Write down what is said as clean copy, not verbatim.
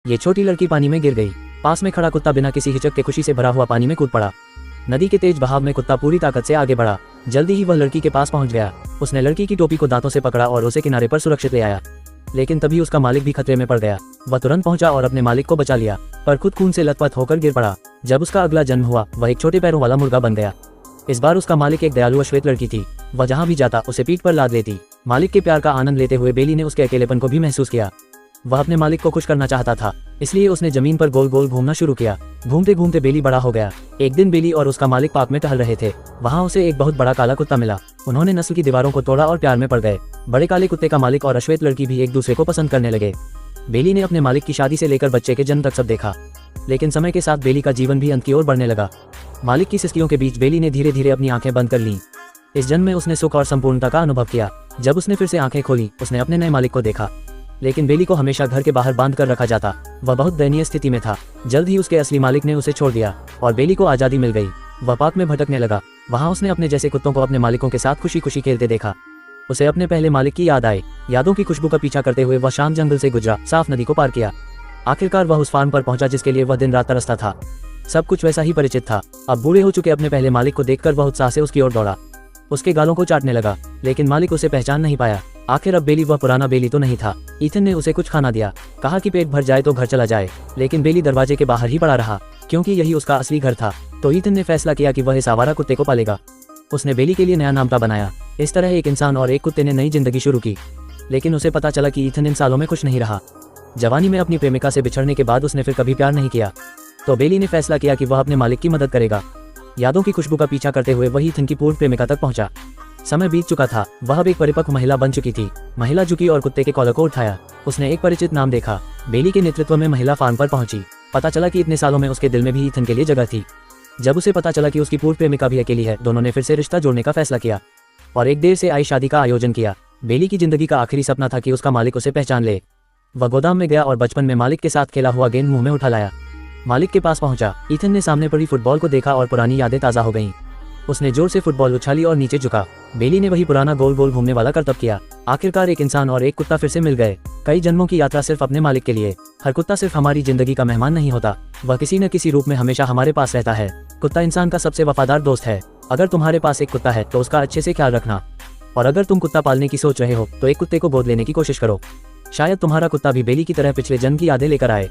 ये छोटी लड़की पानी में गिर गई। पास में खड़ा कुत्ता बिना किसी हिचक के खुशी से भरा हुआ पानी में कूद पड़ा। नदी के तेज बहाव में कुत्ता पूरी ताकत से आगे बढ़ा। जल्दी ही वह लड़की के पास पहुंच गया। उसने लड़की की टोपी को दांतों से पकड़ा और उसे किनारे पर सुरक्षित ले आया। लेकिन तभी उसका मालिक भी खतरे में पड़ गया। वह तुरंत पहुंचा और अपने मालिक को बचा लिया, पर खुद खून से लथपथ होकर गिर पड़ा। जब उसका अगला जन्म हुआ, वह एक छोटे पैरों वाला मुर्गा बन गया। इस बार उसका मालिक एक दयालु श्वेत लड़की थी। वह जहाँ भी जाता उसे पीठ पर लाद लेती। मालिक के प्यार का आनंद लेते हुए बेली ने उसके अकेलेपन को भी महसूस किया। वह अपने मालिक को खुश करना चाहता था, इसलिए उसने जमीन पर गोल गोल घूमना शुरू किया। घूमते घूमते बेली बड़ा हो गया। एक दिन बेली और उसका मालिक पार्क में टहल रहे थे। वहाँ उसे एक बहुत बड़ा काला कुत्ता मिला। उन्होंने नस्ल की दीवारों को तोड़ा और प्यार में पड़ गए। बड़े काले कुत्ते का मालिक और अश्वेत लड़की भी एक दूसरे को पसंद करने लगे। बेली ने अपने मालिक की शादी से लेकर बच्चे के जन्म तक सब देखा, लेकिन समय के साथ बेली का जीवन भी अंत की ओर बढ़ने लगा। मालिक की सिसकियों के बीच बेली ने धीरे धीरे अपनी आंखें बंद कर लीं। इस जन्म में उसने सुख और संपूर्णता का अनुभव किया। जब उसने फिर से आंखें खोली, उसने अपने नए मालिक को देखा, लेकिन बेली को हमेशा घर के बाहर बांध कर रखा जाता। वह बहुत दयनीय स्थिति में था। जल्द ही उसके असली मालिक ने उसे छोड़ दिया और बेली को आज़ादी मिल गई। वह पार्क में भटकने लगा। वहाँ उसने अपने जैसे कुत्तों को अपने मालिकों के साथ खुशी खुशी खेलते देखा। उसे अपने पहले मालिक की याद आई। यादों की खुशबू का पीछा करते हुए वह शांत जंगल से गुजरा, साफ नदी को पार किया। आखिरकार वह उस फार्म पर पहुंचा जिसके लिए वह दिन रात तरसता था। सब कुछ वैसा ही परिचित था। अब बूढ़े हो चुके अपने पहले मालिक को देखकर वह उत्साह से उसकी ओर दौड़ा। उसके गालों को चाटने लगा, लेकिन मालिक उसे पहचान नहीं पाया। आखिर अब बेली वह पुराना बेली तो नहीं था। ईथन ने उसे कुछ खाना दिया, कहा कि पेट भर जाए तो घर चला जाए, लेकिन बेली दरवाजे के बाहर ही पड़ा रहा, क्योंकि यही उसका असली घर था। तो ईथन ने फैसला किया कि वह इस आवारा कुत्ते को पालेगा। उसने बेली के लिए नया नामता बनाया। इस तरह एक इंसान और एक कुत्ते ने नई जिंदगी शुरू की। लेकिन उसे पता चला कि ईथन इन सालों में खुश नहीं रहा। जवानी में अपनी प्रेमिका से बिछड़ने के बाद उसने फिर कभी प्यार नहीं किया। तो बेली ने फैसला किया कि वह अपने मालिक की मदद करेगा। यादों की खुशबू का पीछा करते हुए वह ईथन की पूर्व प्रेमिका तक पहुंचा। समय बीत चुका था। वह अब एक परिपक्व महिला बन चुकी थी। महिला झुकी और कुत्ते के कॉलर को उठाया। उसने एक परिचित नाम देखा। बेली के नेतृत्व में महिला फार्म पर पहुंची। पता चला कि इतने सालों में उसके दिल में भी ईथन के लिए जगह थी। जब उसे पता चला कि उसकी पूर्व प्रेमिका भी अकेली है, दोनों ने फिर से रिश्ता जोड़ने का फैसला किया और एक देर से आई शादी का आयोजन किया। बेली की जिंदगी का आखिरी सपना था कि उसका मालिक उसे पहचान ले। वह गोदाम में गया और बचपन में मालिक के साथ खेला हुआ गेंद मुंह में उठा लाया। मालिक के पास पहुंचा। ईथन ने सामने पड़ी फुटबॉल को देखा और पुरानी यादें ताज़ा हो गईं। उसने जोर से फुटबॉल उछाली और नीचे झुका। बेली ने वही पुराना गोल गोल घूमने वाला करतब किया। आखिरकार एक इंसान और एक कुत्ता फिर से मिल गए। कई जन्मों की यात्रा सिर्फ अपने मालिक के लिए। हर कुत्ता सिर्फ हमारी जिंदगी का मेहमान नहीं होता, वह किसी न किसी रूप में हमेशा हमारे पास रहता है। कुत्ता इंसान का सबसे वफादार दोस्त है। अगर तुम्हारे पास एक कुत्ता है तो उसका अच्छे से ख्याल रखना, और अगर तुम कुत्ता पालने की सोच रहे हो तो एक कुत्ते को गोद लेने की कोशिश करो। शायद तुम्हारा कुत्ता भी बेली की तरह पिछले जन्म की यादें लेकर आए।